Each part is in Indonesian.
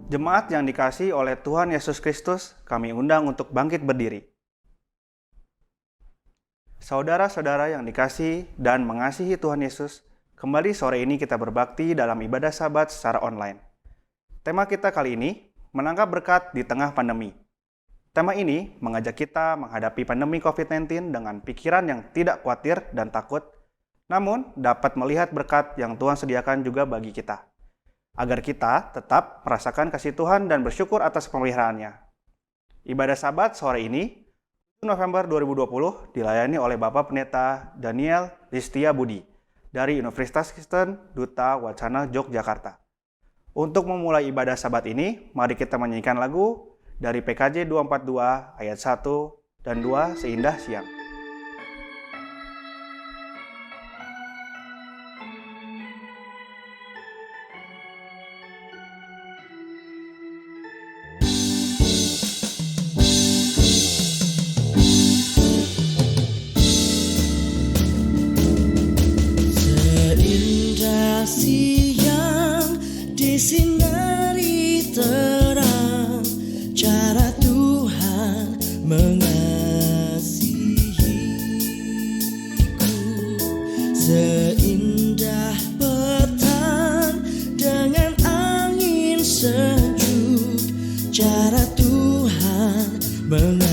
Jemaat yang dikasihi oleh Tuhan Yesus Kristus, kami undang untuk bangkit berdiri. Saudara-saudara yang dikasihi dan mengasihi Tuhan Yesus, kembali sore ini kita berbakti dalam ibadah Sabat secara online. Tema kita kali ini, menangkap berkat di tengah pandemi. Tema ini mengajak kita menghadapi pandemi COVID-19 dengan pikiran yang tidak khawatir dan takut, namun dapat melihat berkat yang Tuhan sediakan juga bagi kita, agar kita tetap merasakan kasih Tuhan dan bersyukur atas pemeliharaannya. Ibadah Sabat sore ini, 1 November 2020, dilayani oleh Bapak Pendeta Daniel Listia Budi dari Universitas Kristen Duta Wacana Yogyakarta. Untuk memulai ibadah Sabat ini, mari kita menyanyikan lagu dari PKJ 242 ayat 1 dan 2 Seindah Siang. Seindah siang disinari terang, cara Tuhan mengasihiku. Seindah petang dengan angin sejuk, cara Tuhan mengasihiku.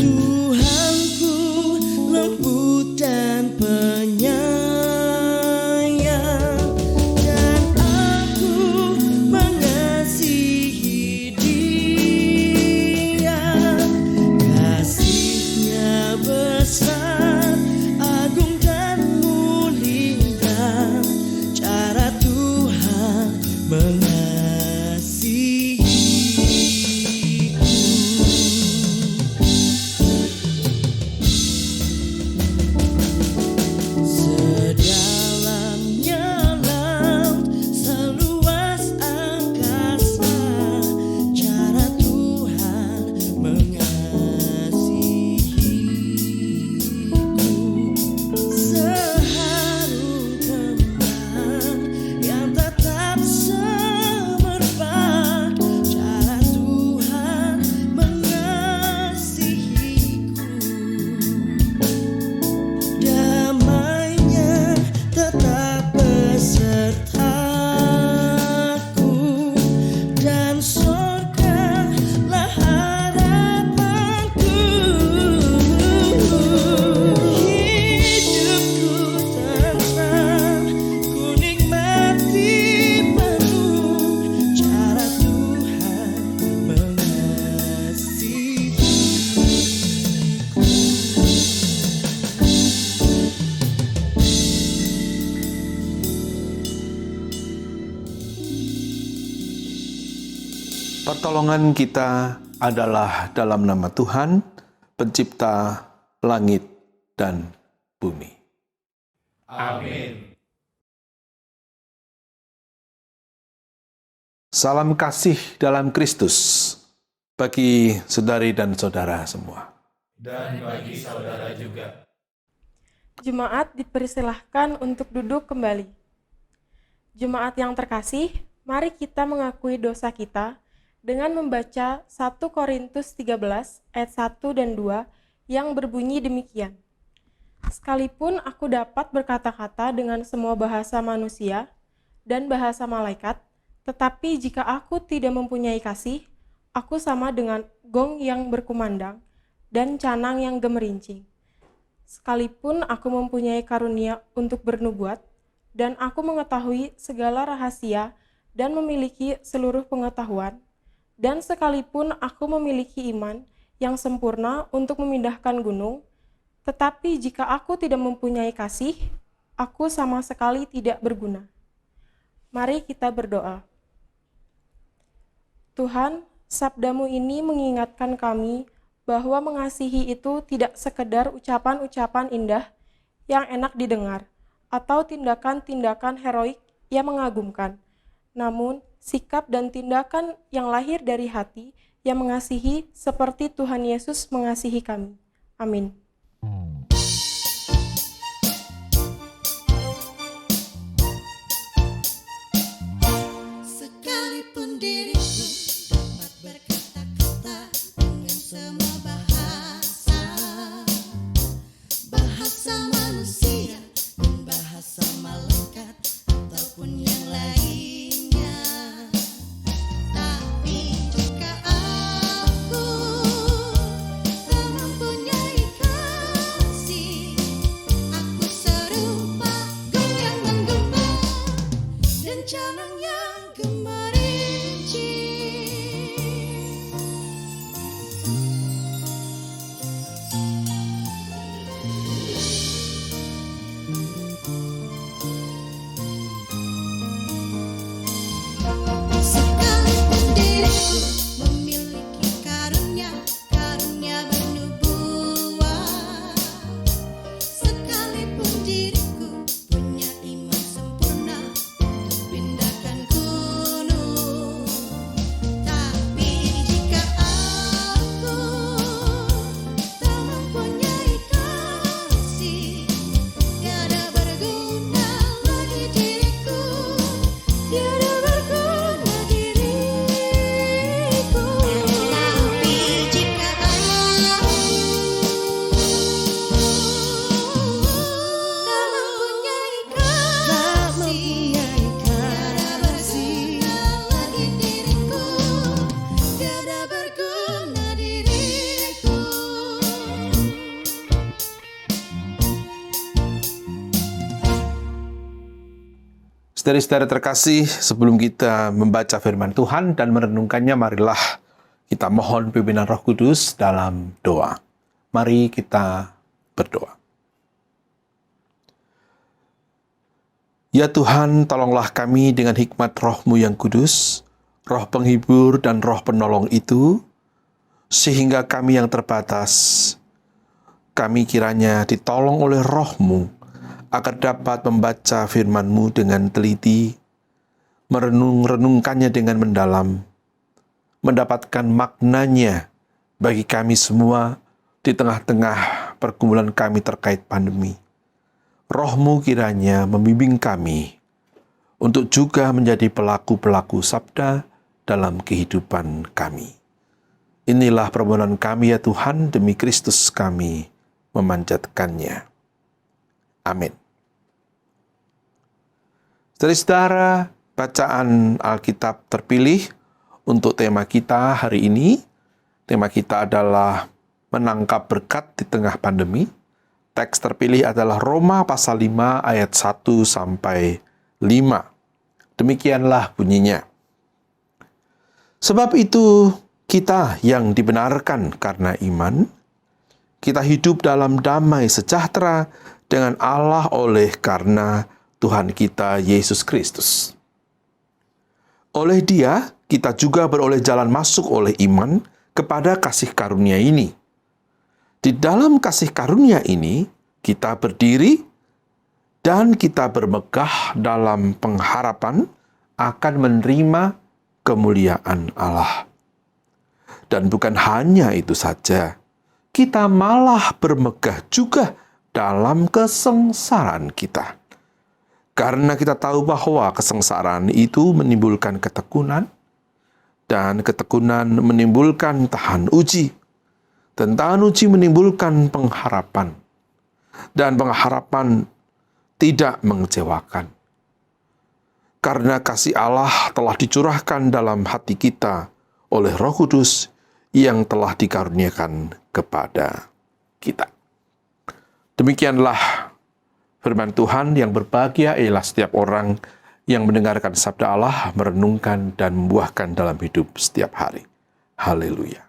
Tuhanku lembut dan penyayang, dan aku mengasihi Dia. Kasih-Nya besar, agung dan mulia, cara Tuhan mengasihiku. Sedalamnya laut, seluas angkasa, cara Tuhan mengasihiku. Seharum kembang yang tetap semerbak, cara Tuhan mengasihiku. Damai-Nya tetap besertaku, dan surgalah harapanku. Hidupku tenang, ku nikmati penuh, cara Tuhan mengasihiku. Pertolongan kita adalah dalam nama Tuhan, pencipta langit dan bumi. Amin. Salam kasih dalam Kristus bagi saudari dan saudara semua. Dan bagi saudara juga. Jemaat dipersilahkan untuk duduk kembali. Jemaat yang terkasih, mari kita mengakui dosa kita dengan membaca 1 Korintus 13 ayat 1 dan 2 yang berbunyi demikian. Sekalipun aku dapat berkata-kata dengan semua bahasa manusia dan bahasa malaikat, tetapi jika aku tidak mempunyai kasih, aku sama dengan gong yang berkumandang dan canang yang gemerincing. Sekalipun aku mempunyai karunia untuk bernubuat, dan aku mengetahui segala rahasia dan memiliki seluruh pengetahuan, dan sekalipun aku memiliki iman yang sempurna untuk memindahkan gunung, tetapi jika aku tidak mempunyai kasih, aku sama sekali tidak berguna. Mari kita berdoa. Tuhan, sabda-Mu ini mengingatkan kami bahwa mengasihi itu tidak sekedar ucapan-ucapan indah yang enak didengar, atau tindakan-tindakan heroik yang mengagumkan, namun sikap dan tindakan yang lahir dari hati yang mengasihi seperti Tuhan Yesus mengasihi kami. Amin. Saudara-saudara terkasih, sebelum kita membaca firman Tuhan dan merenungkannya, marilah kita mohon pimpinan Roh Kudus dalam doa. Mari kita berdoa. Ya Tuhan, tolonglah kami dengan hikmat Roh-Mu yang kudus, Roh penghibur dan Roh penolong itu, sehingga kami yang terbatas, kami kiranya ditolong oleh Roh-Mu, agar dapat membaca firman-Mu dengan teliti, merenung-renungkannya dengan mendalam, mendapatkan maknanya bagi kami semua di tengah-tengah pergumulan kami terkait pandemi. Roh-Mu kiranya membimbing kami untuk juga menjadi pelaku-pelaku sabda dalam kehidupan kami. Inilah permohonan kami ya Tuhan, demi Kristus kami memanjatkannya. Amin. Saudara-saudara, bacaan Alkitab terpilih untuk tema kita hari ini. Tema kita adalah menangkap berkat di tengah pandemi. Teks terpilih adalah Roma pasal 5 ayat 1 sampai 5. Demikianlah bunyinya. Sebab itu kita yang dibenarkan karena iman, kita hidup dalam damai sejahtera dengan Allah oleh karena Tuhan kita Yesus Kristus. Oleh Dia, kita juga beroleh jalan masuk oleh iman kepada kasih karunia ini. Di dalam kasih karunia ini, kita berdiri dan kita bermegah dalam pengharapan akan menerima kemuliaan Allah. Dan bukan hanya itu saja, kita malah bermegah juga dalam kesengsaraan kita. Karena kita tahu bahwa kesengsaraan itu menimbulkan ketekunan, dan ketekunan menimbulkan tahan uji. Dan tahan uji menimbulkan pengharapan. Dan pengharapan tidak mengecewakan. Karena kasih Allah telah dicurahkan dalam hati kita oleh Roh Kudus yang telah dikaruniakan kepada kita. Demikianlah firman Tuhan. Yang berbahagia ialah setiap orang yang mendengarkan sabda Allah, merenungkan dan membuahkan dalam hidup setiap hari. Haleluya.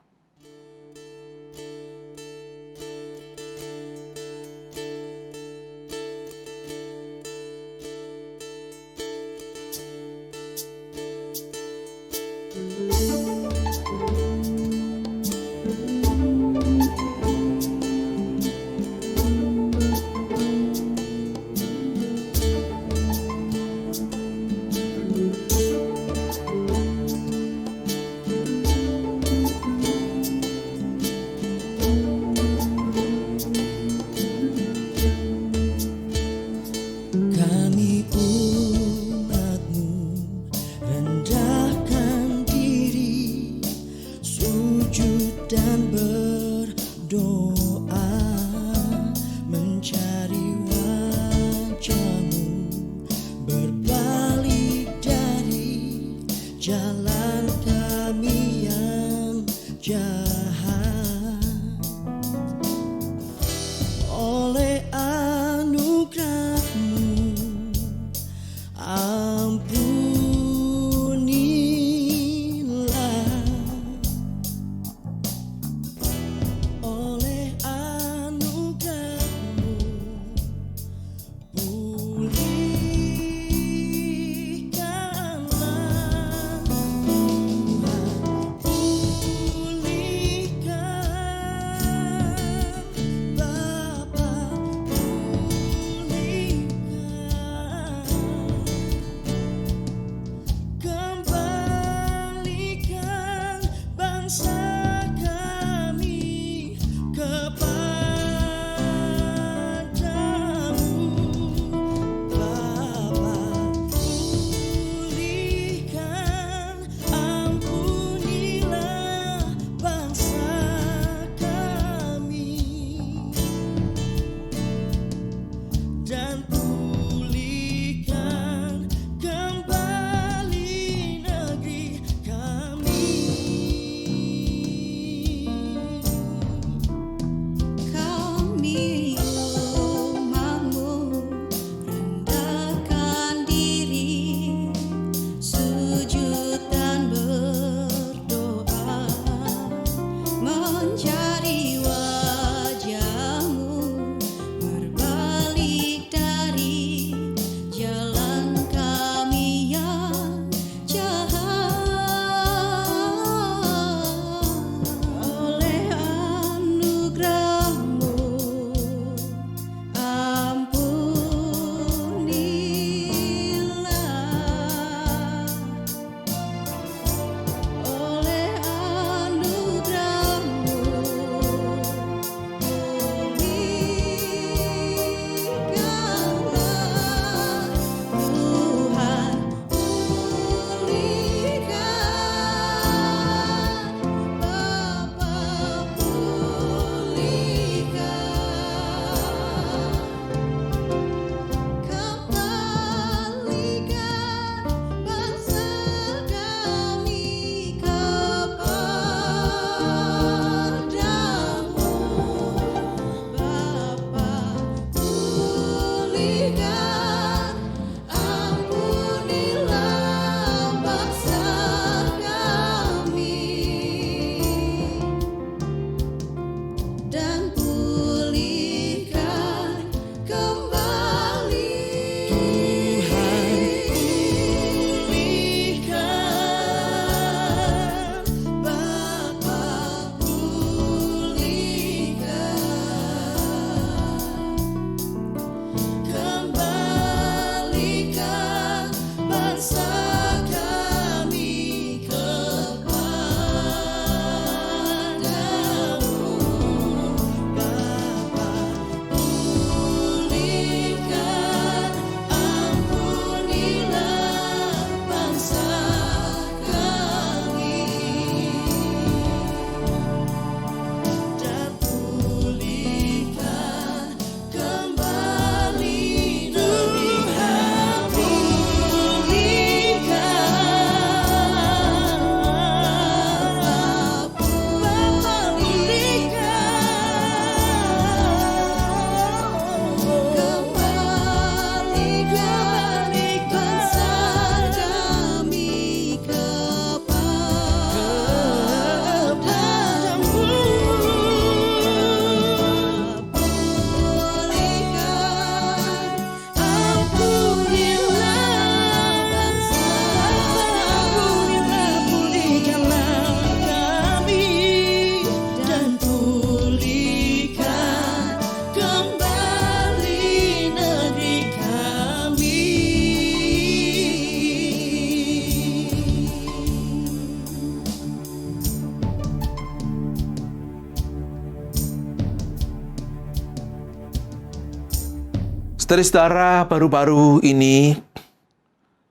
Saudara-saudara, baru-baru ini,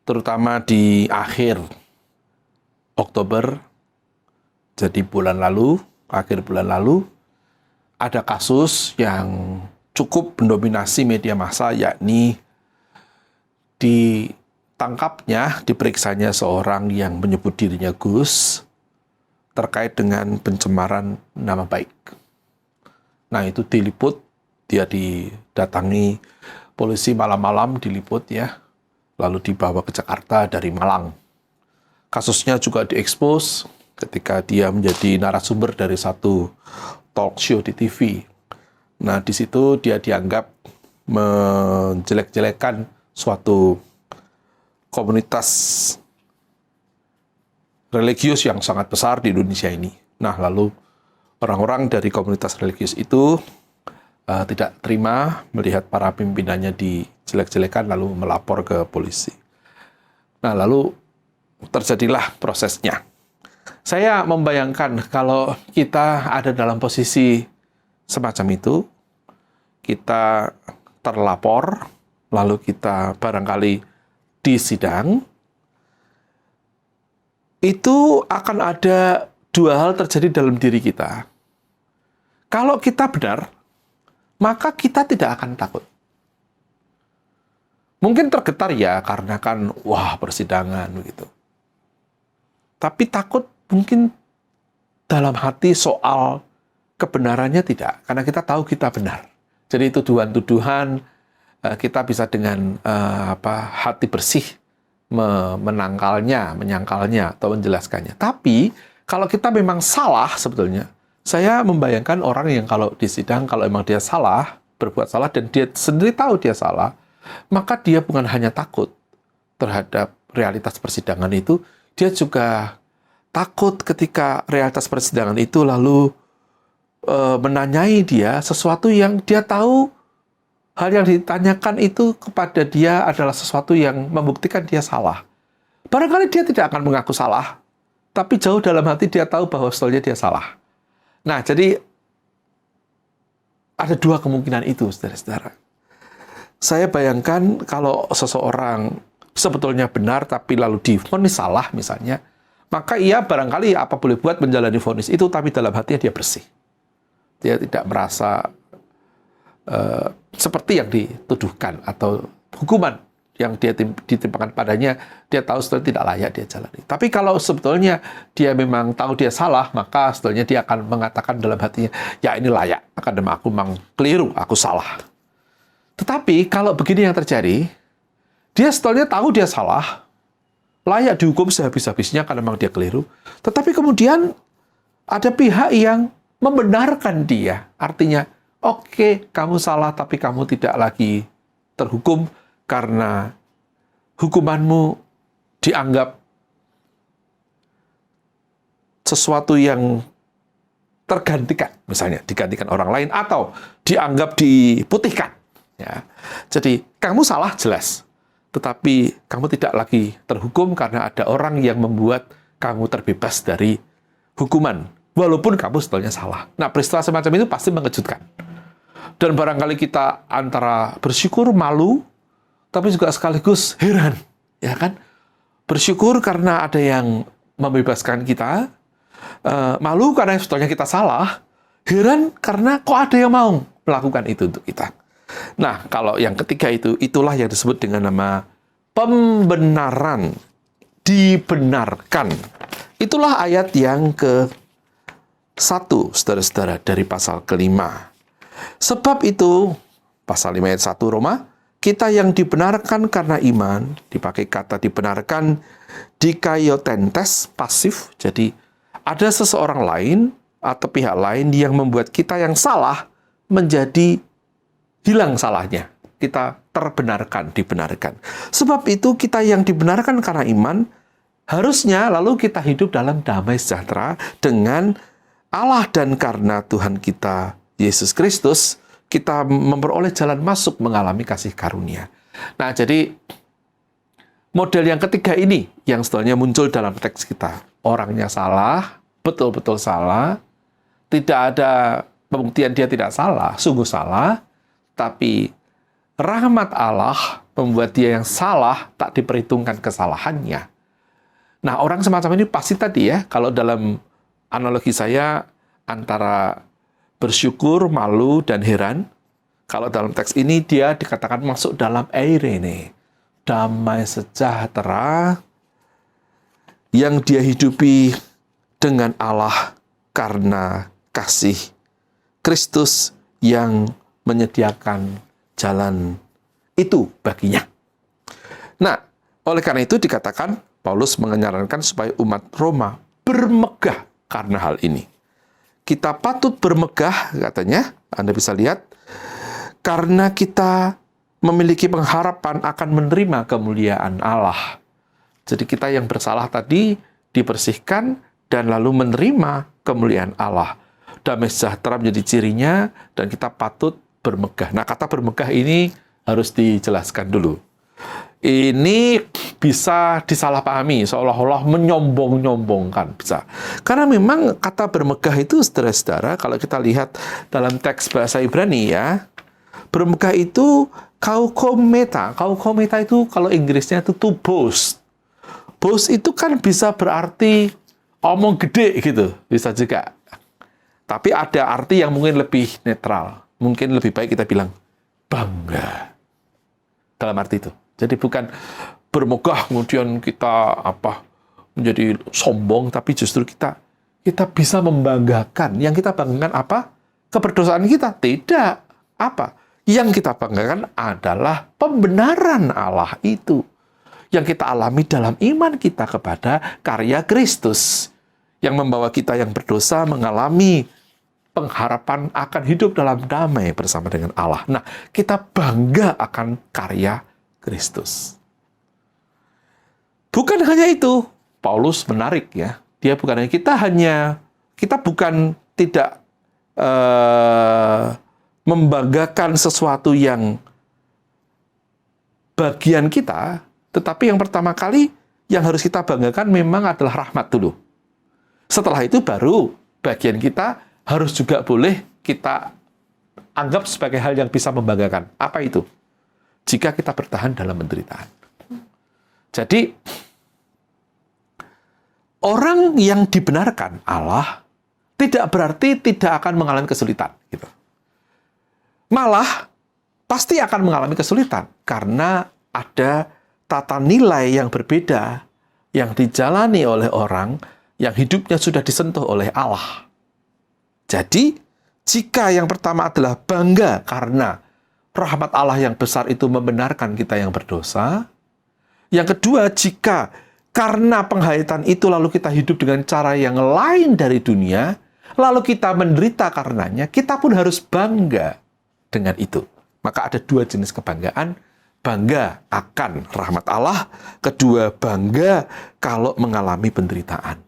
terutama di akhir Oktober, jadi akhir bulan lalu, ada kasus yang cukup mendominasi media massa, yakni diperiksanya seorang yang menyebut dirinya Gus terkait dengan pencemaran nama baik. Nah, itu diliput, dia didatangi polisi malam-malam, diliput ya, lalu dibawa ke Jakarta dari Malang. Kasusnya juga diekspos ketika dia menjadi narasumber dari satu talk show di TV. Nah, di situ dia dianggap menjelek-jelekan suatu komunitas religius yang sangat besar di Indonesia ini. Nah, lalu orang-orang dari komunitas religius itu tidak terima melihat para pimpinannya dijelek-jelekan, lalu melapor ke polisi. Nah, lalu terjadilah prosesnya. Saya membayangkan kalau kita ada dalam posisi semacam itu, kita terlapor, lalu kita barangkali disidang, itu akan ada dua hal terjadi dalam diri kita. Kalau kita benar, maka kita tidak akan takut. Mungkin tergetar ya, karena kan, wah, persidangan begitu. Tapi takut mungkin dalam hati soal kebenarannya tidak, karena kita tahu kita benar. Jadi tuduhan-tuduhan kita bisa dengan hati bersih menyangkalnya atau menjelaskannya. Tapi kalau kita memang salah sebetulnya, saya membayangkan orang yang kalau disidang, kalau memang dia salah, berbuat salah dan dia sendiri tahu dia salah, maka dia bukan hanya takut terhadap realitas persidangan itu, dia juga takut ketika realitas persidangan itu lalu menanyai dia sesuatu yang dia tahu hal yang ditanyakan itu kepada dia adalah sesuatu yang membuktikan dia salah. Barangkali dia tidak akan mengaku salah, tapi jauh dalam hati dia tahu bahwa sebetulnya dia salah. Nah, jadi ada dua kemungkinan itu, saudara-saudara. Saya bayangkan kalau seseorang sebetulnya benar tapi lalu divonis salah misalnya, maka ia barangkali apa boleh buat menjalani vonis itu, tapi dalam hatinya dia bersih. Dia tidak merasa seperti yang dituduhkan atau hukuman yang dia ditimpakan padanya, dia tahu sebetulnya tidak layak dia jalani. Tapi kalau sebetulnya dia memang tahu dia salah, maka sebetulnya dia akan mengatakan dalam hatinya, ya ini layak, karena aku memang keliru, aku salah. Tetapi kalau begini yang terjadi, dia sebetulnya tahu dia salah, layak dihukum sehabis-habisnya karena memang dia keliru. Tetapi kemudian ada pihak yang membenarkan dia, artinya, oke, kamu salah, tapi kamu tidak lagi terhukum karena hukumanmu dianggap sesuatu yang tergantikan, misalnya digantikan orang lain atau dianggap diputihkan. Ya. Jadi kamu salah jelas, tetapi kamu tidak lagi terhukum karena ada orang yang membuat kamu terbebas dari hukuman, walaupun kamu sebetulnya salah. Nah, peristiwa semacam itu pasti mengejutkan. Dan barangkali kita antara bersyukur, malu, tapi juga sekaligus heran, ya kan? Bersyukur karena ada yang membebaskan kita, malu karena sebetulnya kita salah, heran karena kok ada yang mau melakukan itu untuk kita. Nah, kalau yang ketiga itu, itulah yang disebut dengan nama pembenaran, dibenarkan. Itulah ayat yang ke-1, saudara-saudara, dari pasal ke-5. Sebab itu, pasal 5 ayat 1 Roma, kita yang dibenarkan karena iman, dipakai kata dibenarkan, dikaiotentes, pasif, jadi ada seseorang lain atau pihak lain yang membuat kita yang salah menjadi hilang salahnya. Kita terbenarkan, dibenarkan. Sebab itu kita yang dibenarkan karena iman, harusnya lalu kita hidup dalam damai sejahtera dengan Allah, dan karena Tuhan kita Yesus Kristus, kita memperoleh jalan masuk mengalami kasih karunia. Nah, jadi model yang ketiga ini yang sebetulnya muncul dalam teks kita. Orangnya salah, betul-betul salah, tidak ada pembuktian dia tidak salah, sungguh salah, tapi rahmat Allah membuat dia yang salah tak diperhitungkan kesalahannya. Nah, orang semacam ini pasti tadi ya, kalau dalam analogi saya antara bersyukur, malu, dan heran. Kalau dalam teks ini dia dikatakan masuk dalam eirene, damai sejahtera yang dia hidupi dengan Allah karena kasih Kristus yang menyediakan jalan itu baginya. Nah, oleh karena itu dikatakan Paulus menyarankan supaya umat Roma bermegah karena hal ini. Kita patut bermegah, katanya, Anda bisa lihat, karena kita memiliki pengharapan akan menerima kemuliaan Allah. Jadi kita yang bersalah tadi dibersihkan dan lalu menerima kemuliaan Allah. Damai sejahtera menjadi cirinya dan kita patut bermegah. Nah, kata bermegah ini harus dijelaskan dulu. Ini bisa disalahpahami, seolah-olah menyombong-nyombongkan. Bisa. Karena memang kata bermegah itu, saudara-saudara, kalau kita lihat dalam teks bahasa Ibrani ya, bermegah itu kaukometa. Kaukometa itu kalau Inggrisnya itu to boast. Boast itu kan bisa berarti omong gede gitu, bisa juga. Tapi ada arti yang mungkin lebih netral. Mungkin lebih baik kita bilang bangga. Dalam arti itu. Jadi bukan bermegah kemudian kita menjadi sombong, tapi justru kita bisa membanggakan. Yang kita banggakan apa? Keberdosaan kita. Tidak. Apa? Yang kita banggakan adalah pembenaran Allah itu. Yang kita alami dalam iman kita kepada karya Kristus. Yang membawa kita yang berdosa mengalami pengharapan akan hidup dalam damai bersama dengan Allah. Nah, kita bangga akan karya Kristus. Bukan hanya itu, Paulus menarik ya. Dia bukan hanya kita bukan tidak membanggakan sesuatu yang bagian kita, tetapi yang pertama kali yang harus kita banggakan memang adalah rahmat dulu. Setelah itu baru bagian kita harus juga boleh kita anggap sebagai hal yang bisa membanggakan. Apa itu? Jika kita bertahan dalam penderitaan. Jadi, orang yang dibenarkan Allah tidak berarti tidak akan mengalami kesulitan. Gitu. Malah, pasti akan mengalami kesulitan. Karena ada tata nilai yang berbeda yang dijalani oleh orang yang hidupnya sudah disentuh oleh Allah. Jadi, jika yang pertama adalah bangga karena rahmat Allah yang besar itu membenarkan kita yang berdosa. Yang kedua, jika karena penghayatan itu lalu kita hidup dengan cara yang lain dari dunia, lalu kita menderita karenanya, kita pun harus bangga dengan itu. Maka ada dua jenis kebanggaan. Bangga akan rahmat Allah. Kedua, bangga kalau mengalami penderitaan.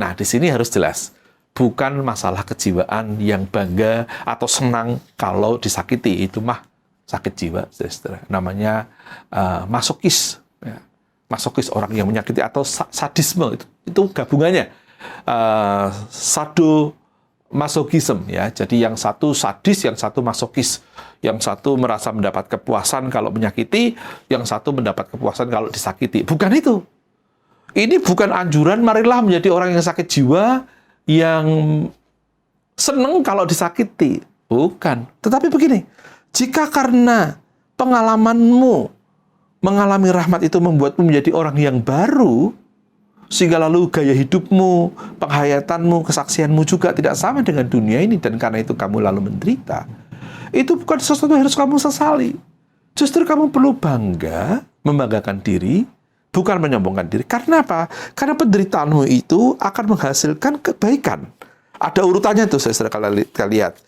Nah, di sini harus jelas. Bukan masalah kejiwaan yang bangga atau senang kalau disakiti. Itu mah sakit jiwa, saudara. Namanya masokis. Ya. Masokis, orang yang menyakiti, atau sadisme. Itu gabungannya. Sadomasochism. Ya. Jadi yang satu sadis, yang satu masokis. Yang satu merasa mendapat kepuasan kalau menyakiti, yang satu mendapat kepuasan kalau disakiti. Bukan itu. Ini bukan anjuran, marilah menjadi orang yang sakit jiwa, yang senang kalau disakiti. Bukan. Tetapi begini, jika karena pengalamanmu mengalami rahmat itu membuatmu menjadi orang yang baru, sehingga lalu gaya hidupmu, penghayatanmu, kesaksianmu juga tidak sama dengan dunia ini, dan karena itu kamu lalu menderita, itu bukan sesuatu yang harus kamu sesali. Justru kamu perlu bangga, membanggakan diri, bukan menyombongkan diri. Karena apa? Karena penderitaanmu itu akan menghasilkan kebaikan. Ada urutannya tuh, saudara, kita lihat.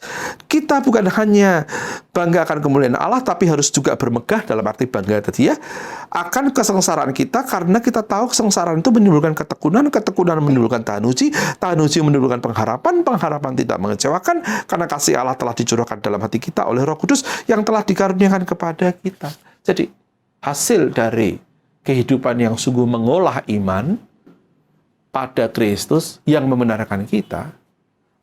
Kita bukan hanya bangga akan kemuliaan Allah, tapi harus juga bermegah, dalam arti bangga tadi ya, akan kesengsaraan kita, karena kita tahu kesengsaraan itu menimbulkan ketekunan, ketekunan menimbulkan tahanuji, tahanuji menimbulkan pengharapan, pengharapan tidak mengecewakan, karena kasih Allah telah dicurahkan dalam hati kita oleh Roh Kudus yang telah dikaruniakan kepada kita. Jadi, hasil dari kehidupan yang sungguh mengolah iman pada Kristus yang membenarkan kita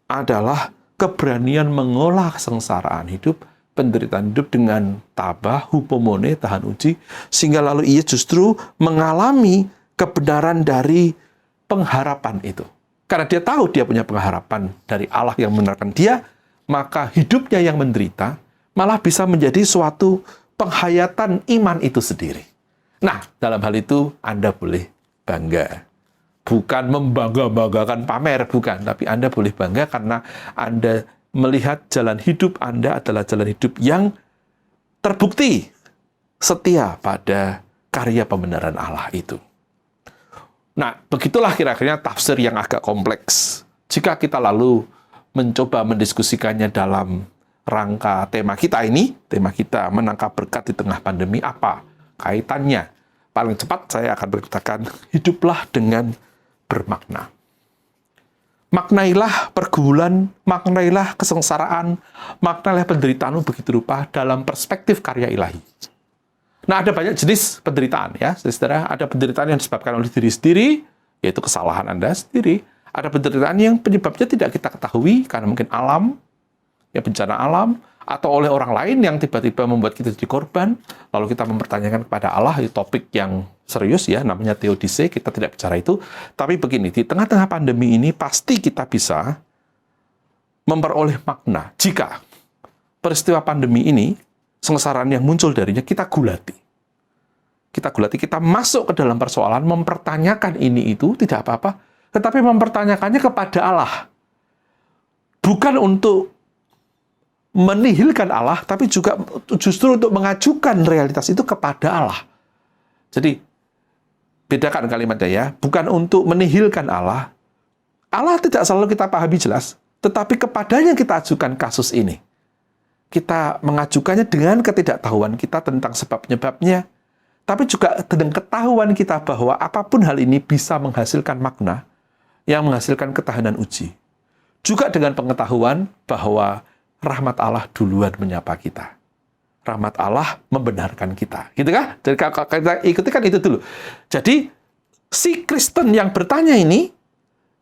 adalah keberanian mengolah kesengsaraan hidup penderitaan hidup dengan tabah, hupomone, tahan uji, sehingga lalu ia justru mengalami kebenaran dari pengharapan itu. Karena dia tahu dia punya pengharapan dari Allah yang membenarkan dia, maka hidupnya yang menderita malah bisa menjadi suatu penghayatan iman itu sendiri. Nah, dalam hal itu Anda boleh bangga. Bukan membangga-banggakan pamer, bukan. Tapi Anda boleh bangga karena Anda melihat jalan hidup Anda adalah jalan hidup yang terbukti setia pada karya pembenaran Allah itu. Nah, begitulah kira-kira tafsir yang agak kompleks. Jika kita lalu mencoba mendiskusikannya dalam rangka tema kita ini, tema kita menangkap berkat di tengah pandemi, apa kaitannya? Paling cepat saya akan berkatakan, hiduplah dengan bermakna. Maknailah pergumulan, maknailah kesengsaraan, maknailah penderitaanmu begitu rupa dalam perspektif karya ilahi. Nah, ada banyak jenis penderitaan ya, saudara. Ada penderitaan yang disebabkan oleh diri sendiri, yaitu kesalahan Anda sendiri. Ada penderitaan yang penyebabnya tidak kita ketahui, karena mungkin alam, ya bencana alam, atau oleh orang lain yang tiba-tiba membuat kita jadi korban, lalu kita mempertanyakan kepada Allah, itu topik yang serius ya, namanya teodise, kita tidak bicara itu. Tapi begini, di tengah-tengah pandemi ini pasti kita bisa memperoleh makna jika peristiwa pandemi ini, sengsaraan yang muncul darinya, kita gulati. Kita gulati, kita masuk ke dalam persoalan, mempertanyakan ini itu, tidak apa-apa, tetapi mempertanyakannya kepada Allah. Bukan untuk menihilkan Allah, tapi juga justru untuk mengajukan realitas itu kepada Allah. Jadi, bedakan kalimatnya ya, bukan untuk menihilkan Allah. Allah tidak selalu kita pahami jelas, tetapi kepadanya kita ajukan kasus ini. Kita mengajukannya dengan ketidaktahuan kita tentang sebab-penyebabnya, tapi juga dengan ketahuan kita bahwa apapun hal ini bisa menghasilkan makna yang menghasilkan ketahanan uji. Juga dengan pengetahuan bahwa rahmat Allah duluan menyapa kita. Rahmat Allah membenarkan kita. Gitu kan? Jadi kita ikuti kan itu dulu. Jadi, si Kristen yang bertanya ini,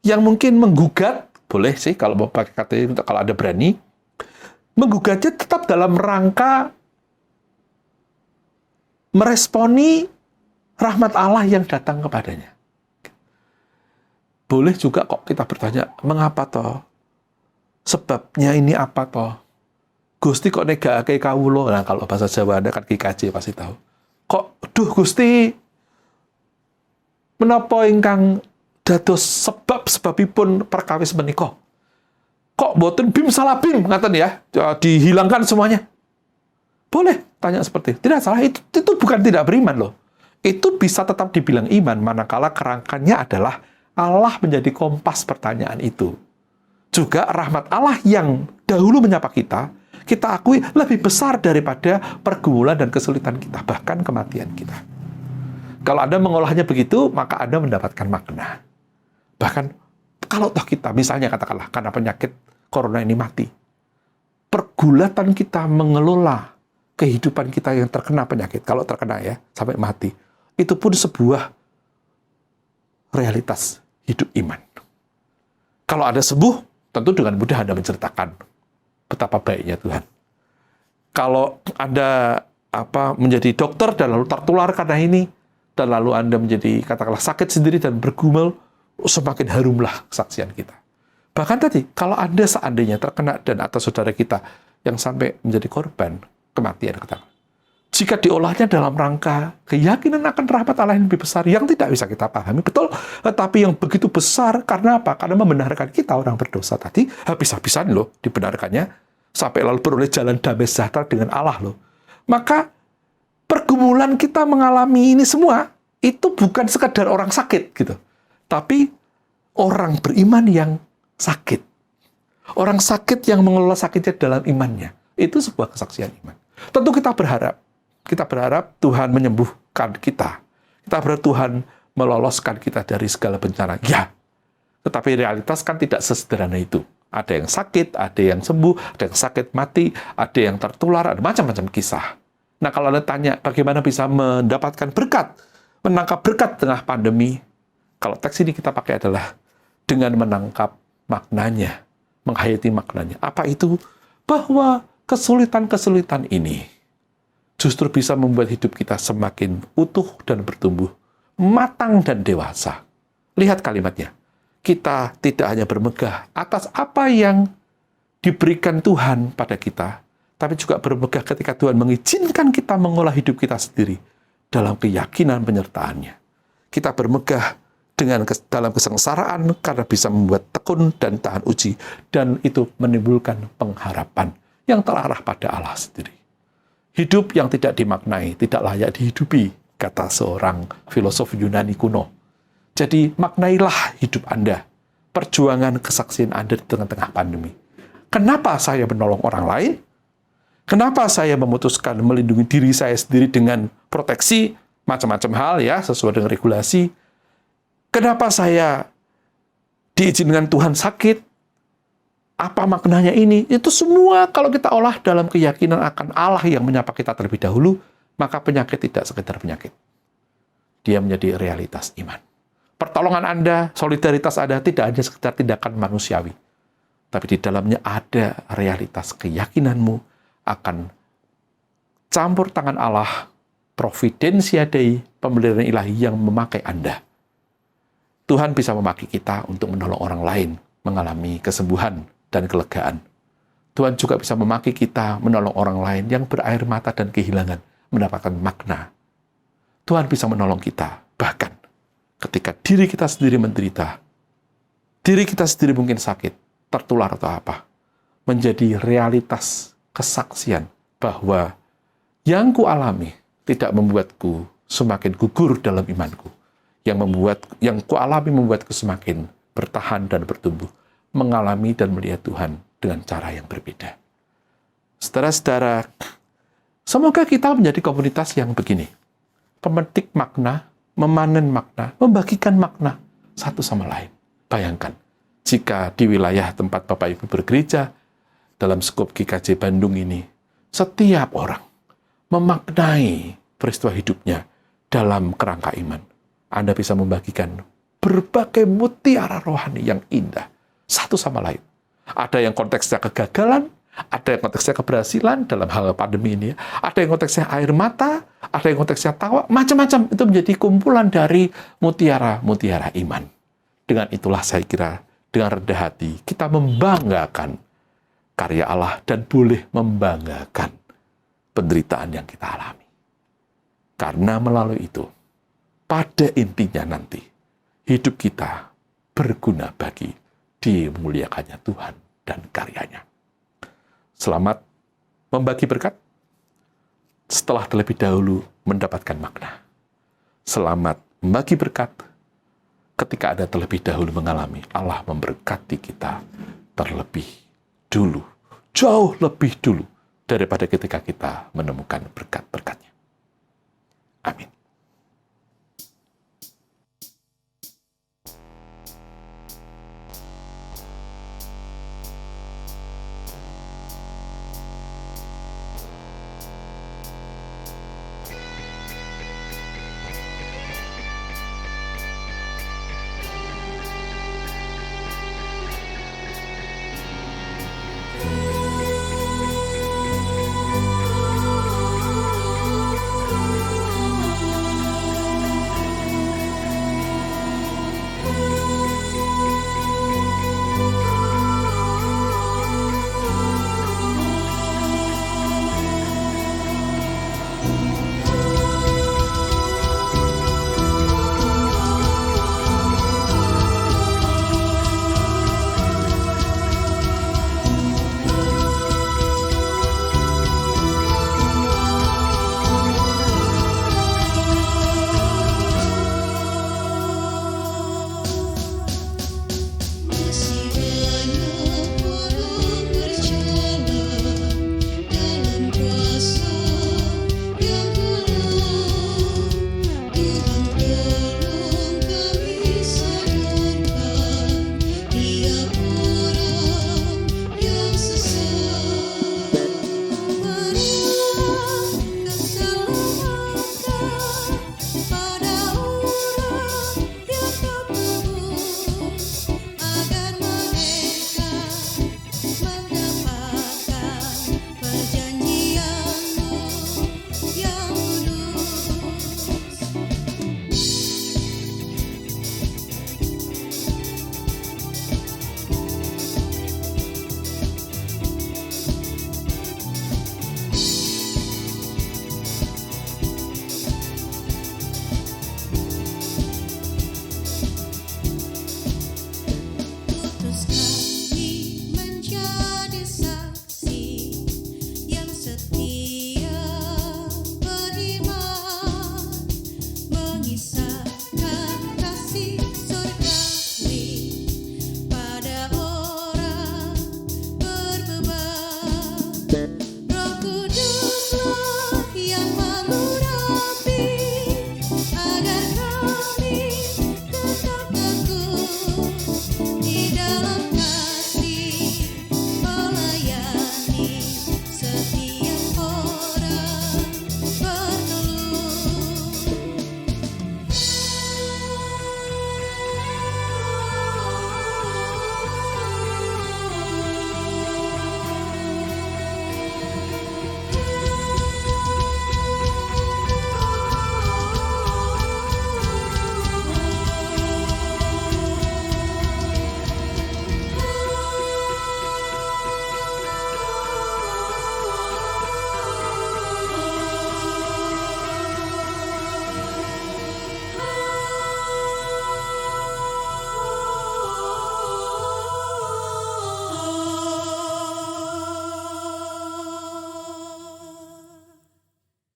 yang mungkin menggugat, boleh sih kalau mau pakai kata ini, kalau ada berani, menggugatnya tetap dalam rangka meresponi rahmat Allah yang datang kepadanya. Boleh juga kok kita bertanya, mengapa toh? Sebabnya ini apa toh? Gusti kok negakake kawula. Nah, kalau bahasa Jawa Anda kan GKJ pasti tahu. Kok, duh Gusti, menapa ingkang dados sebabipun perkawis menika? Kok boten bim salah bim, ngaten ya, dihilangkan semuanya. Boleh tanya seperti itu. Tidak salah, itu bukan tidak beriman loh. Itu bisa tetap dibilang iman, manakala kerangkanya adalah Allah menjadi kompas pertanyaan itu. Juga rahmat Allah yang dahulu menyapa kita akui lebih besar daripada pergumulan dan kesulitan kita, bahkan kematian kita. Kalau Anda mengolahnya begitu, maka Anda mendapatkan makna. Bahkan, kalau toh kita, misalnya katakanlah, karena penyakit corona ini mati, pergulatan kita mengelola kehidupan kita yang terkena penyakit, kalau terkena ya, sampai mati, itu pun sebuah realitas hidup iman. Kalau Anda sembuh, tentu dengan mudah Anda menceritakan betapa baiknya Tuhan. Kalau Anda menjadi dokter dan lalu tertular karena ini, dan lalu Anda menjadi katakanlah sakit sendiri dan bergumul, semakin harumlah kesaksian kita. Bahkan tadi, kalau Anda seandainya terkena dan atau saudara kita yang sampai menjadi korban kematian, katakanlah, jika diolahnya dalam rangka keyakinan akan rahmat Allah yang lebih besar, yang tidak bisa kita pahami, betul, tetapi yang begitu besar, karena apa? Karena membenarkan kita orang berdosa tadi, habis-habisan loh dibenarkannya, sampai lalu beroleh jalan damai sejahtera dengan Allah loh. Maka, pergumulan kita mengalami ini semua, itu bukan sekadar orang sakit, gitu. Tapi, orang beriman yang sakit. Orang sakit yang mengelola sakitnya dalam imannya. Itu sebuah kesaksian iman. Tentu kita berharap Tuhan menyembuhkan kita. Kita berharap Tuhan meloloskan kita dari segala bencana. Ya, tetapi realitas kan tidak sesederhana itu. Ada yang sakit, ada yang sembuh, ada yang sakit mati, ada yang tertular, ada macam-macam kisah. Nah, kalau Anda tanya bagaimana bisa mendapatkan berkat, menangkap berkat di tengah pandemi, kalau teks ini kita pakai adalah dengan menangkap maknanya, menghayati maknanya. Apa itu? Bahwa kesulitan-kesulitan ini justru bisa membuat hidup kita semakin utuh dan bertumbuh, matang dan dewasa. Lihat kalimatnya. Kita tidak hanya bermegah atas apa yang diberikan Tuhan pada kita, tapi juga bermegah ketika Tuhan mengizinkan kita mengolah hidup kita sendiri dalam keyakinan penyertaan-Nya. Kita bermegah dalam kesengsaraan karena bisa membuat tekun dan tahan uji, dan itu menimbulkan pengharapan yang terarah pada Allah sendiri. Hidup yang tidak dimaknai tidak layak dihidupi, kata seorang filosof Yunani kuno. Jadi maknailah hidup Anda, perjuangan kesaksian Anda di tengah-tengah pandemi. Kenapa saya menolong orang lain? Kenapa saya memutuskan melindungi diri saya sendiri dengan proteksi macam-macam hal ya, sesuai dengan regulasi? Kenapa saya diizinkan Tuhan sakit? Apa maknanya ini? Itu semua kalau kita olah dalam keyakinan akan Allah yang menyapa kita terlebih dahulu, maka penyakit tidak sekedar penyakit. Dia menjadi realitas iman. Pertolongan Anda, solidaritas Anda tidak hanya sekedar tindakan manusiawi, tapi di dalamnya ada realitas keyakinanmu akan campur tangan Allah, providensia Dei, pemeliharaan ilahi yang memakai Anda. Tuhan bisa memakai kita untuk menolong orang lain mengalami kesembuhan dan kelegaan. Tuhan juga bisa memakai kita menolong orang lain yang berair mata dan kehilangan mendapatkan makna. Tuhan bisa menolong kita, bahkan ketika diri kita sendiri menderita, diri kita sendiri mungkin sakit, tertular atau apa, menjadi realitas kesaksian bahwa yang kualami tidak membuatku semakin gugur dalam imanku. Yang kualami membuatku semakin bertahan dan bertumbuh, mengalami dan melihat Tuhan dengan cara yang berbeda. Saudara-saudara, semoga kita menjadi komunitas yang begini. Pemetik makna, memanen makna, membagikan makna satu sama lain. Bayangkan, jika di wilayah tempat Bapak Ibu bergereja, dalam skop GKJ Bandung ini, setiap orang memaknai peristiwa hidupnya dalam kerangka iman. Anda bisa membagikan berbagai mutiara rohani yang indah satu sama lain. Ada yang konteksnya kegagalan, ada yang konteksnya keberhasilan dalam hal pandemi ini, ada yang konteksnya air mata, ada yang konteksnya tawa, macam-macam. Itu menjadi kumpulan dari mutiara-mutiara iman. Dengan itulah saya kira, dengan rendah hati, kita membanggakan karya Allah dan boleh membanggakan penderitaan yang kita alami. Karena melalui itu, pada intinya nanti, hidup kita berguna bagi dimuliakannya Tuhan dan karyanya. Selamat membagi berkat setelah terlebih dahulu mendapatkan makna. Selamat membagi berkat ketika Anda terlebih dahulu mengalami Allah memberkati kita terlebih dulu, jauh lebih dulu daripada ketika kita menemukan berkat-berkatnya. Amin.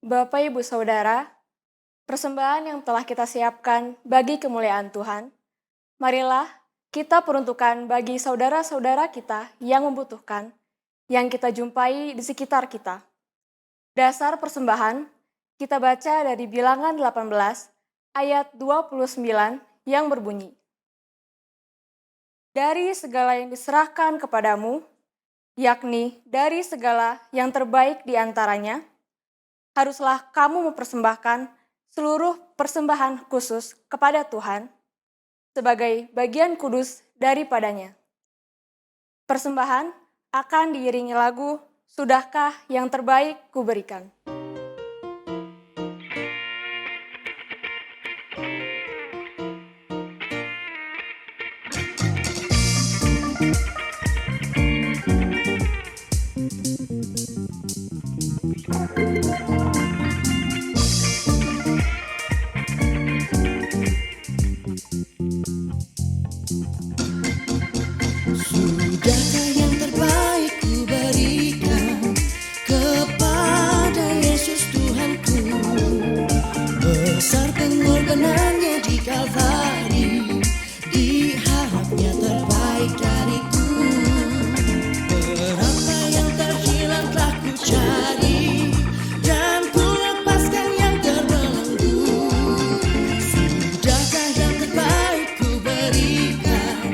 Bapak, Ibu, Saudara, persembahan yang telah kita siapkan bagi kemuliaan Tuhan, marilah kita peruntukkan bagi saudara-saudara kita yang membutuhkan, yang kita jumpai di sekitar kita. Dasar persembahan kita baca dari Bilangan 18 ayat 29 yang berbunyi, "Dari segala yang diserahkan kepadamu, yakni dari segala yang terbaik di antaranya, haruslah kamu mempersembahkan seluruh persembahan khusus kepada Tuhan sebagai bagian kudus daripadanya." Persembahan akan diiringi lagu "Sudahkah yang terbaik kuberikan?" Sudahkah yang terbaik ku berikan kepada Yesus Tuhanku? Besar pengorbanannya di Kalvari, diharapnya terbaik dariku. Berapa yang terhilang telah ku cari, dan ku lepaskan yang terbelenggu. Sudahkah yang terbaik ku berikan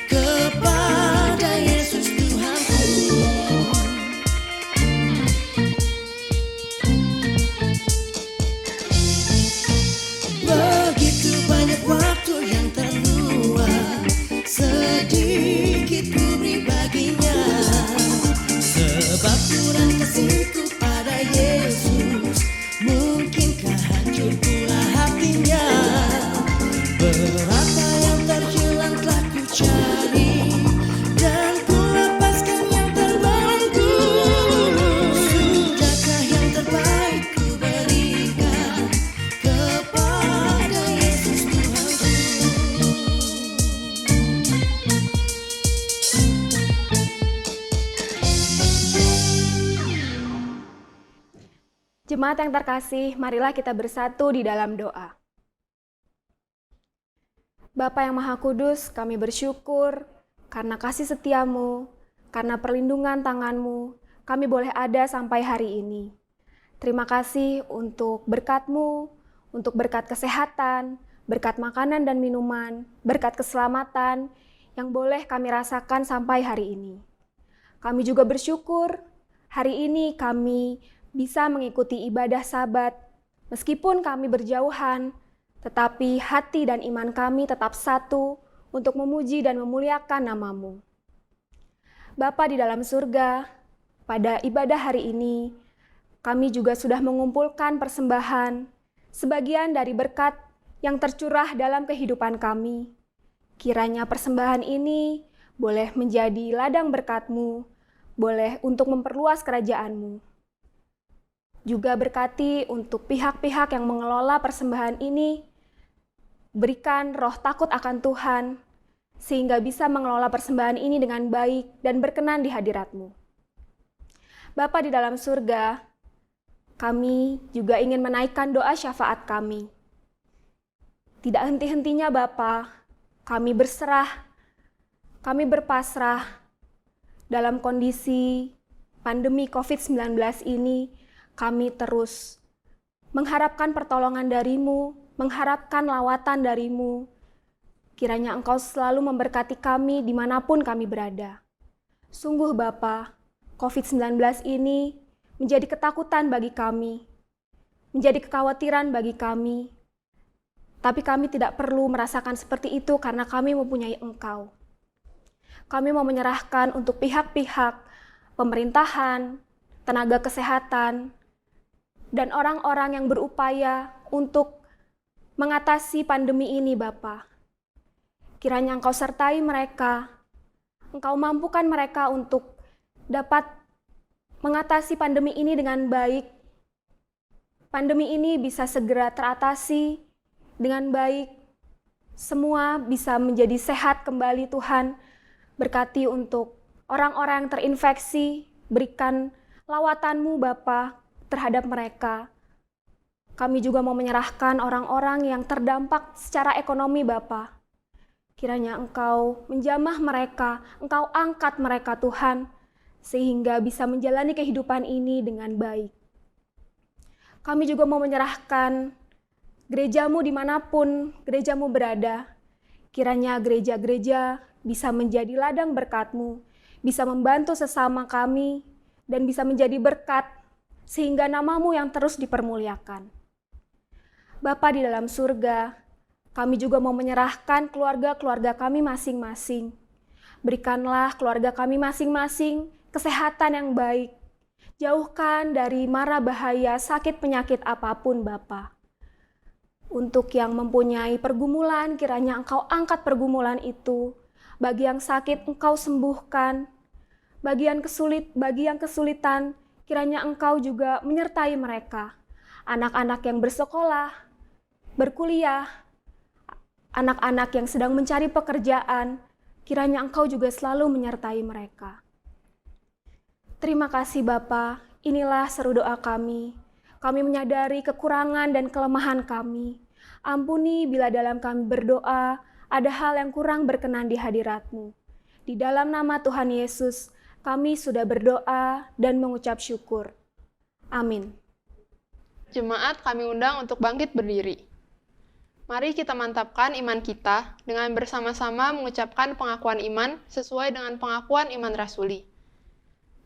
kepada Yesus Tuhanku? Begitu banyak waktu yang terluang, sedikit ku beri baginya. Sebab kurang kasihku pada Yesus, mungkinkah hancur pula hatinya? Berapa yang terhilang telah ku cari, dan ku lepaskan yang terbelenggu. Sudahkah yang terbaik ku berikan kepada Yesus Tuhanku? Jemaat yang terkasih, marilah kita bersatu di dalam doa. Bapa yang Maha Kudus, kami bersyukur karena kasih setiamu, karena perlindungan tanganmu, kami boleh ada sampai hari ini. Terima kasih untuk berkat-Mu, untuk berkat kesehatan, berkat makanan dan minuman, berkat keselamatan yang boleh kami rasakan sampai hari ini. Kami juga bersyukur hari ini kami bisa mengikuti ibadah Sabat, meskipun kami berjauhan, tetapi hati dan iman kami tetap satu untuk memuji dan memuliakan nama-Mu. Bapa di dalam surga, pada ibadah hari ini, kami juga sudah mengumpulkan persembahan, sebagian dari berkat yang tercurah dalam kehidupan kami. Kiranya persembahan ini boleh menjadi ladang berkat-Mu, boleh untuk memperluas kerajaan-Mu. Juga berkati untuk pihak-pihak yang mengelola persembahan ini, berikan roh takut akan Tuhan, sehingga bisa mengelola persembahan ini dengan baik dan berkenan di hadirat-Mu. Bapa di dalam surga, kami juga ingin menaikkan doa syafaat kami. Tidak henti-hentinya Bapa, kami berserah, kami berpasrah dalam kondisi pandemi COVID-19 ini. Kami terus mengharapkan pertolongan dari-Mu, mengharapkan lawatan dari-Mu. Kiranya Engkau selalu memberkati kami dimanapun kami berada. Sungguh Bapa, COVID-19 ini menjadi ketakutan bagi kami, menjadi kekhawatiran bagi kami. Tapi kami tidak perlu merasakan seperti itu karena kami mempunyai Engkau. Kami mau menyerahkan untuk pihak-pihak pemerintahan, tenaga kesehatan, dan orang-orang yang berupaya untuk mengatasi pandemi ini, Bapa. Kiranya Engkau sertai mereka, Engkau mampukan mereka untuk dapat mengatasi pandemi ini dengan baik. Pandemi ini bisa segera teratasi dengan baik. Semua bisa menjadi sehat kembali, Tuhan. Berkati untuk orang-orang yang terinfeksi, berikan lawatan-Mu, Bapa, terhadap mereka. Kami juga mau menyerahkan orang-orang yang terdampak secara ekonomi, Bapa. Kiranya Engkau menjamah mereka, Engkau angkat mereka, Tuhan, sehingga bisa menjalani kehidupan ini dengan baik. Kami juga mau menyerahkan gerejamu dimanapun gerejamu berada. Kiranya gereja-gereja bisa menjadi ladang berkat-Mu, bisa membantu sesama kami, dan bisa menjadi berkat, sehingga nama-Mu yang terus dipermuliakan. Bapa di dalam surga, kami juga mau menyerahkan keluarga-keluarga kami masing-masing. Berikanlah keluarga kami masing-masing kesehatan yang baik. Jauhkan dari mara bahaya sakit penyakit apapun, Bapa. Untuk yang mempunyai pergumulan, kiranya Engkau angkat pergumulan itu. Bagi yang sakit, Engkau sembuhkan. Bagi yang kesulitan, kiranya Engkau juga menyertai mereka. Anak-anak yang bersekolah, berkuliah, anak-anak yang sedang mencari pekerjaan, kiranya Engkau juga selalu menyertai mereka. Terima kasih Bapa, inilah seru doa kami. Kami menyadari kekurangan dan kelemahan kami. Ampuni bila dalam kami berdoa, ada hal yang kurang berkenan di hadirat-Mu. Di dalam nama Tuhan Yesus, kami sudah berdoa dan mengucap syukur. Amin. Jemaat kami undang untuk bangkit berdiri. Mari kita mantapkan iman kita dengan bersama-sama mengucapkan pengakuan iman sesuai dengan pengakuan iman rasuli.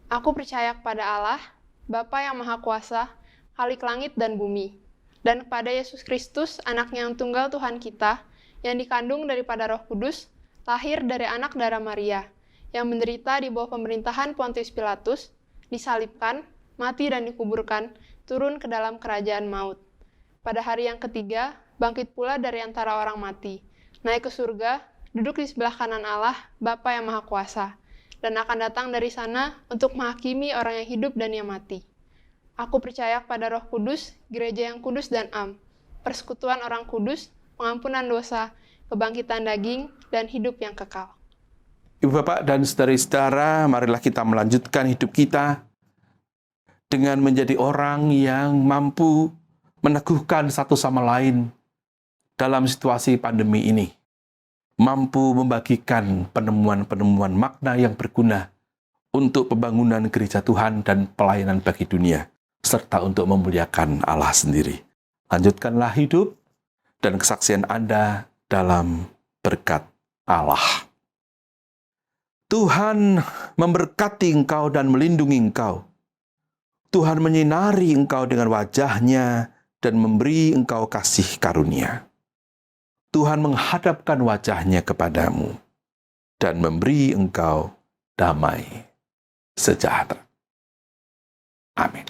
Aku percaya kepada Allah, Bapa yang Maha Kuasa, Khalik langit dan bumi, dan kepada Yesus Kristus, Anaknya yang tunggal Tuhan kita, yang dikandung daripada Roh Kudus, lahir dari anak darah Maria, yang menderita di bawah pemerintahan Pontius Pilatus, disalibkan, mati dan dikuburkan, turun ke dalam kerajaan maut. Pada hari yang ketiga, bangkit pula dari antara orang mati, naik ke surga, duduk di sebelah kanan Allah, Bapa yang Maha Kuasa, dan akan datang dari sana untuk menghakimi orang yang hidup dan yang mati. Aku percaya kepada Roh Kudus, gereja yang kudus dan am, persekutuan orang kudus, pengampunan dosa, kebangkitan daging, dan hidup yang kekal. Ibu Bapak dan saudara-saudara, marilah kita melanjutkan hidup kita dengan menjadi orang yang mampu meneguhkan satu sama lain dalam situasi pandemi ini. Mampu membagikan penemuan-penemuan makna yang berguna untuk pembangunan gereja Tuhan dan pelayanan bagi dunia, serta untuk memuliakan Allah sendiri. Lanjutkanlah hidup dan kesaksian Anda dalam berkat Allah. Tuhan memberkati engkau dan melindungi engkau. Tuhan menyinari engkau dengan wajah-Nya dan memberi engkau kasih karunia. Tuhan menghadapkan wajah-Nya kepadamu dan memberi engkau damai sejahtera. Amin.